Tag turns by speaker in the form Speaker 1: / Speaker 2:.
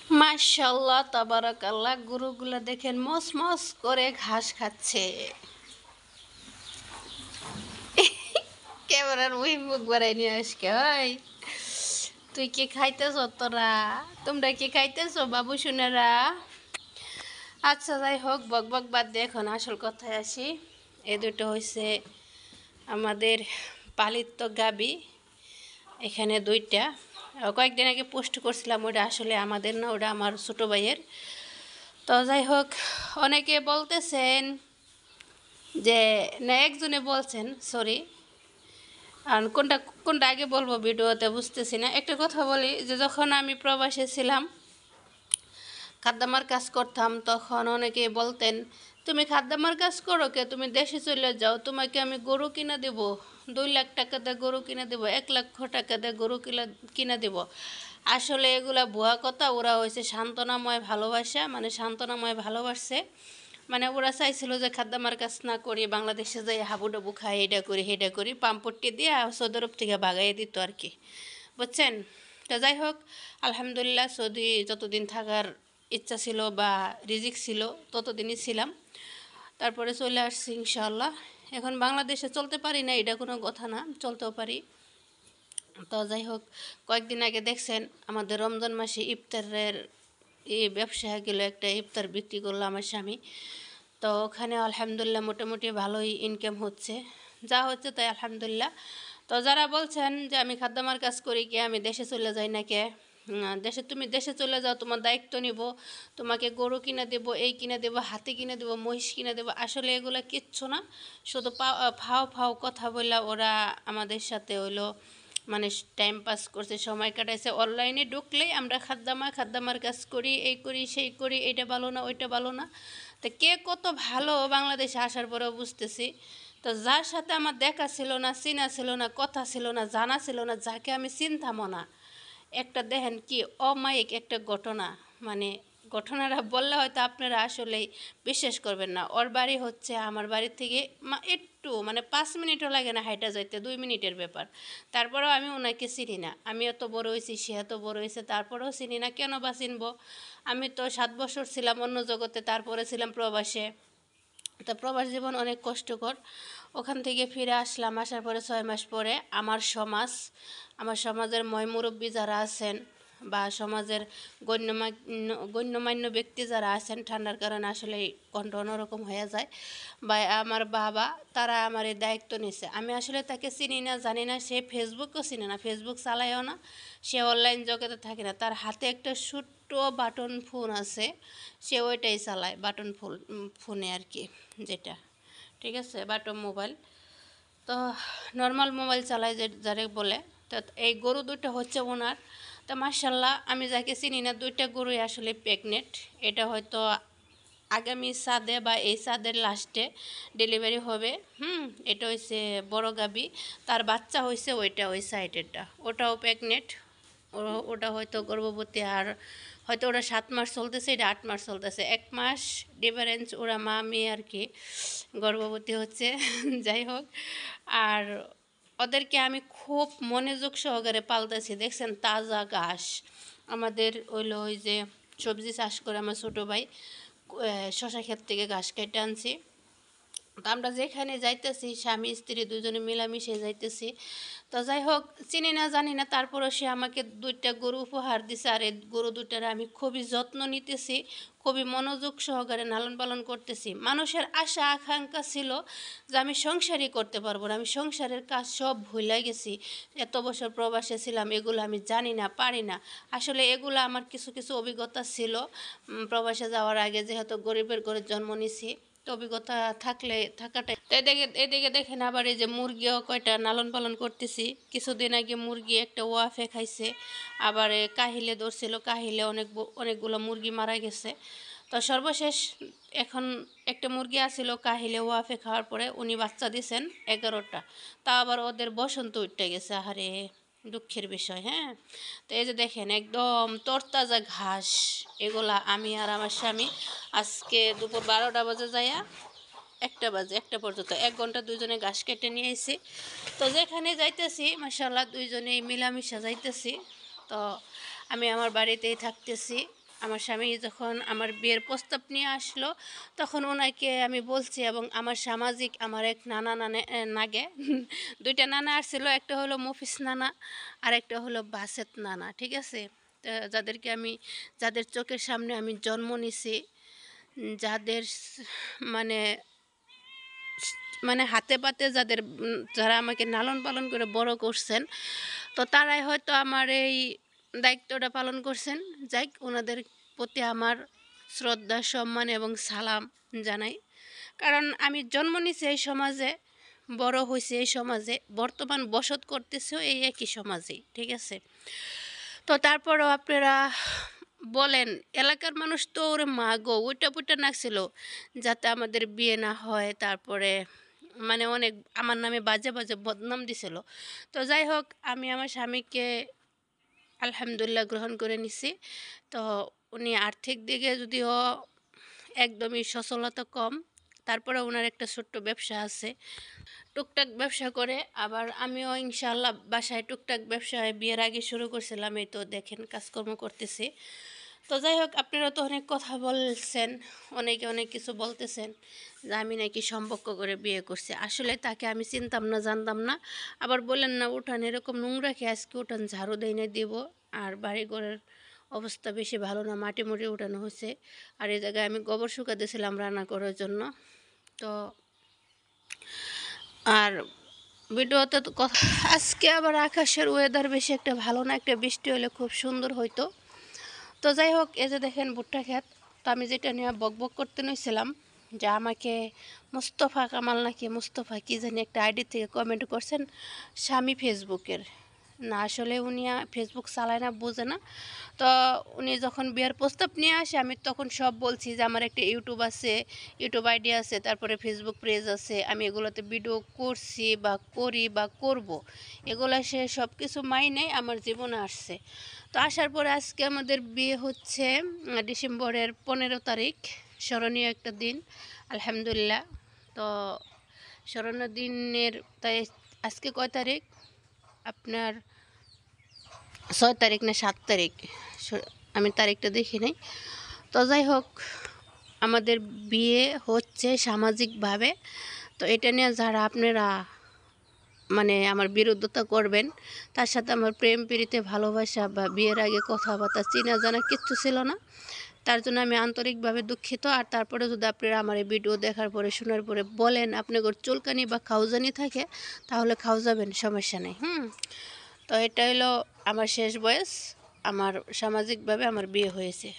Speaker 1: মাশাআল্লাহ তাবারাকাল্লাহ, গরুগুলা দেখেন মস মস করে ঘাস খাচ্ছে। ক্যামেরার ওই মুখ বাড়াই নিয়ে আজকে ওই তুই কি খাইতেছ? তোরা তোমরা কি খাইতেছ বাবু সোনারা? আচ্ছা যাই হোক, বক বক বাদ দিয়ে এখন আসল কথায় আসি। এই দুটো হয়েছে আমাদের পালিত গাবি, এখানে দুইটা। কয়েকদিন আগে পোস্ট করছিলাম, ওটা আসলে আমাদের না, ওটা আমার ছোটো ভাইয়ের। তো যাই হোক, অনেকে বলতেছেন যে, না একজনে বলছেন, সরি, আর কোনটা কোনটা আগে বলবো ভিডিওতে বুঝতেছি না। একটা কথা বলি, যে যখন আমি প্রবাসে ছিলাম, খাদ্দামার কাজ করতাম, তখন অনেকে বলতেন, তুমি খাদ্দামার কাজ করো কে, তুমি দেশে চলে যাও, তোমাকে আমি গরু কিনে দেব, 2 লাখ টাকা দিয়ে গরু কিনে দেবো, 1 লক্ষ টাকা দিয়ে গরু কিনে দেব। আসলে এগুলা ভুয়া কথা। ওরা হয়েছে সান্ত্বনাময় ভালোবাসা, মানে সান্ত্বনাময় ভালোবাসছে। মানে ওরা চাইছিল যে খাদ্দামার কাজ না করি, বাংলাদেশে যাই হাবুডাবু খাই, এটা করি সেটা করি, পাম্পট্টি দিয়ে সৌদি আরব থেকে ভাগাইয়ে দিত আর কি, বুঝছেন? তো যাই হোক, আলহামদুলিল্লাহ সৌদি যতদিন থাকার ইচ্ছা ছিল বা রিজিক ছিল ততদিনই ছিলাম। তারপরে চলে আসছি ইনশাআল্লাহ। এখন বাংলাদেশে চলতে পারি না এটা কোনো কথা না, চলতেও পারি। তো যাই হোক, কয়েকদিন আগে দেখছেন আমাদের রমজান মাসে ইফতারের এই ব্যবসা গেলো, একটা ইফতার বিক্রি করলো আমার স্বামী। তো ওখানে আলহামদুলিল্লাহ মোটামুটি ভালোই ইনকাম হচ্ছে, যা হচ্ছে তাই আলহামদুলিল্লাহ। তো যারা বলছেন যে আমি খাদ্যামার কাজ করি কে, আমি দেশে চলে যাই না কে, তুমি দেশে চলে যাও, তোমার দায়িত্ব নিব, তোমাকে গরু কিনে দেবো, এই কিনে দেবো, হাতি কিনে দেবো, মহিষ কিনে দেবো, আসলে এগুলো কিচ্ছু না। শুধু ফাও ফাও কথা বললা ওরা আমাদের সাথে হইলো, মানে টাইম পাস করছে, সময় কাটাইছে। অনলাইনে ঢুকলেই আমরা খাদ্দামার কাজ করি, এই করি সেই করি, এইটা ভালো না ওইটা ভালো না। তো কে কত ভালো বাংলাদেশে আসার পরেও বুঝতেছি। তো যার সাথে আমার দেখা ছিল না, চিনা ছিল না, কথা ছিল না, জানা ছিল না, যাকে আমি চিনতামও না, একটা দেখেন কি অমায়িক একটা ঘটনা, মানে ঘটনাটা বললে হয়তো আপনারা আসলেই বিশ্বাস করবেন না। ওর বাড়ি হচ্ছে আমার বাড়ির থেকে একটু মানে 5 মিনিটও লাগে না হাইটা যাইতে, 2 মিনিটের ব্যাপার। তারপরেও আমি ওনাকে চিনি না। আমি এত বড় হয়েছি, সে এত বড় হয়েছে, তারপরেও চিনি না। কেন বা চিনবো? আমি তো 7 বছর ছিলাম অন্য জগতে, তারপরে ছিলাম প্রবাসে। তো প্রবাস জীবন অনেক কষ্টকর। ওখান থেকে ফিরে আসলাম, আসার পরে 6 মাস পরে আমার সমাজের মুরব্বী যারা আছেন বা সমাজের গণ্যমান্য ব্যক্তি যারা আছেন, ঠান্ডার কারণে আসলে কণ্ঠ অন্যরকম হয়ে যায়, বা আমার বাবা, তারা আমার এই দায়িত্ব নিছে। আমি আসলে তাকে চিনি না, জানি না, সে ফেসবুকও চিনি না, ফেসবুক চালায়ও না, সে অনলাইন জগতে থাকে না। তার হাতে একটা ছোট্ট বাটন ফোন আছে, সে ওইটাই চালায়, বাটন ফোনে আর কি, যেটা ঠিক আছে বাটন মোবাইল। তো নর্মাল মোবাইল চালায় যে যারে বলে। তো এই গরু দুটো হচ্ছে ওনার। তো মার্শাল্লাহ, আমি যাকে চিনি না, 2টা গরুই আসলে প্রেগনেন্ট। এটা হয়তো আগামী সাদে বা এই সাদের লাস্টে ডেলিভারি হবে। এটা হয়েছে বড় গাবি, তার বাচ্চা হয়েছে ওইটা, ওই সাইডেরটা, ওটাও প্রেগনেন্ট। ওটা হয়তো গর্ভবতী, আর হয়তো ওরা 7 মাস চলতেছে, এটা 8 মাস চলতেছে, 1 মাস ডিফারেন্স ওরা মা মেয়ে আর কি, গর্ভবতী হচ্ছে। যাই হোক, আর ওদেরকে আমি খুব মনোযোগ সহকারে পালতেছি। দেখছেন তাজা ঘাস, আমাদের হইলো ওই যে সবজি চাষ করে আমার ছোটো ভাই, শশা ক্ষেত থেকে ঘাস কেটে আনছি। তো আমরা যেখানে যাইতেছি স্বামী স্ত্রী দুজনে মিলামিশে যাইতেছি। তো যাই হোক, চিনি না জানি না, তারপরও সে আমাকে 2টা গরু উপহার দিছে, আর এই গরু দুটার আমি খুবই যত্ন নিতেছি, খুবই মনোযোগ সহকারে লালন পালন করতেছি। মানুষের আশা আকাঙ্ক্ষা ছিল যে আমি সংসারই করতে পারবো না, আমি সংসারের কাজ সব ভুলে গেছি, এত বছর প্রবাসে ছিলাম, এগুলো আমি জানি না, পারি না। আসলে এগুলো আমার কিছু কিছু অভিজ্ঞতা ছিল প্রবাসে যাওয়ার আগে, যেহেতু গরিবের ঘরে জন্ম নিছি, তো অভিজ্ঞতা থাকাটাই। তো এদিকে দেখেন আবার এই যে মুরগিও কয়টা লালন পালন করতেছি। কিছুদিন আগে মুরগি একটা ওয়াফে খাইছে, আবার কাহিলে ধরছিল, কাহিলে অনেকগুলো মুরগি মারা গেছে। তো সর্বশেষ এখন একটা মুরগি আসছিল কাহিলে ওয়াফে খাওয়ার পরে, উনি বাচ্চা দিয়েছেন 11টা। তা আবার ওদের বসন্ত উঠতে গেছে, আহারে দুঃখের বিষয়। হ্যাঁ, তো এই যে দেখেন একদম তরতাজা ঘাস, এগুলা আমি আর আমার স্বামী আজকে দুপুর 12টা বাজে যাইয়া 1টা পর্যন্ত 1 ঘন্টা দুইজনে ঘাস কেটে নিয়ে এসেছি। তো যেখানে যাইতেছি মাশাআল্লাহ দুইজনেই মিলামিশা যাইতেছি। তো আমি আমার বাড়িতেই থাকতেছি, আমার স্বামী যখন আমার বিয়ের প্রস্তাব নিয়ে আসলো তখন ওনাকে আমি বলছি, এবং আমার সামাজিক আমার এক নাগে দুইটা নানা আসছিল, একটা হলো মফিস নানা আর একটা হলো বাসেত নানা, ঠিক আছে। যাদেরকে আমি যাদের চোখের সামনে আমি জন্ম নিছি, যাদের মানে মানে হাতে পাতে যারা আমাকে লালন পালন করে বড় করছেন, তো তারাই হয়তো আমার এই দায়িত্বটা পালন করছেন। যাই ওনাদের প্রতি আমার শ্রদ্ধা সম্মান এবং সালাম জানাই, কারণ আমি জন্ম নিছি এই সমাজে, বড় হয়েছি এই সমাজে, বর্তমান বসত করতেছেও এই একই সমাজেই, ঠিক আছে। তো তারপরেও আপনারা বলেন, এলাকার মানুষ তো ওরে মা গো ওইটা পুইটা নাকছিল যাতে আমাদের বিয়ে না হয়, তারপরে মানে অনেক আমার নামে বাজে বাজে বদনাম দিছিল। তো যাই হোক, আমি আমার স্বামীকে আলহামদুলিল্লাহ গ্রহণ করে নিছি। তো উনি আর্থিক দিকে যদিও একদমই সচ্ছলতা কম, তারপরে ওনার একটা ছোট্ট ব্যবসা আছে, টুকটাক ব্যবসা করে। আবার আমিও ইনশাআল্লাহ বাসায় টুকটাক ব্যবসায় বিয়ের আগে শুরু করছিলাম, এই তো দেখেন কাজকর্ম করতেছি। তো যাই হোক, আপনারা তো অনেক কথা বলছেন, অনেকে অনেক কিছু বলতেছেন যে আমি নাকি সম্পর্ক করে বিয়ে করছি। আসলে তাকে আমি চিনতাম না, জানতাম না। আবার বললেন না উঠান এরকম নোংরা খেয়ে আজকে উঠান ঝাড়ু দেয় না দিব, আর বাড়িঘরের অবস্থা বেশি ভালো না, মাটি মুটি উঠানো হয়েছে। আর এই জায়গায় আমি গোবর শুকাতেছিলাম রান্না করার জন্য। তো আর ভিডিওতে তো কথা, আজকে আবার আকাশের ওয়েদার বেশি একটা ভালো না, একটা বৃষ্টি হলে খুব সুন্দর হইতো। তো যাই হোক, এই যে দেখেন ভুট্টা ক্ষেত। তো আমি যেটা নিয়ে বকবক করতে নিয়েছিলাম যে আমাকে মুস্তফা কামাল নাকি মুস্তফা কী জানি একটা আইডি থেকে কমেন্ট করছেন, স্বামী ফেসবুকের না, আসলে উনি ফেসবুক চালায় না, বোঝে না। তো উনি যখন বিয়ের প্রস্তাব নিয়ে আসে আমি তখন সব বলছি যে আমার একটা ইউটিউব আছে, ইউটিউব আইডি আছে, তারপরে ফেসবুক পেজ আছে, আমি এগুলোতে ভিডিও করছি বা করি বা করব, এগুলো সে সব কিছু মাইনেই আমার জীবনে আসছে। তো আসার পরে আজকে আমাদের বিয়ে হচ্ছে ডিসেম্বরের 15 তারিখ, স্মরণীয় একটা দিন আলহামদুলিল্লাহ। তো স্মরণীয় দিনের তাই আজকে কয় তারিখ, আপনার 6 তারিখ না 7 তারিখ, আমি তারিখটা দেখি নাই। তো যাই হোক, আমাদের বিয়ে হচ্ছে সামাজিকভাবে। তো এটা নিয়ে যারা আপনারা মানে আমার বিরোধিতা করবেন, তার সাথে আমার প্রেম প্রীতি ভালোবাসা বা বিয়ের আগে কথাবার্তা চেনা জানা কিচ্ছু ছিল না, তার জন্য আমি আন্তরিকভাবে দুঃখিত। আর তারপরে যদি আপনারা আমার এই ভিডিও দেখার পরে শোনার পরে বলেন আপনাদের চুলকানি বা খাউজানি থাকে, তাহলে খাওয়াবেন, সমস্যা নেই। তো এটা হলো আমার শেষ বয়স, আমার সামাজিকভাবে আমার বিয়ে হয়েছে।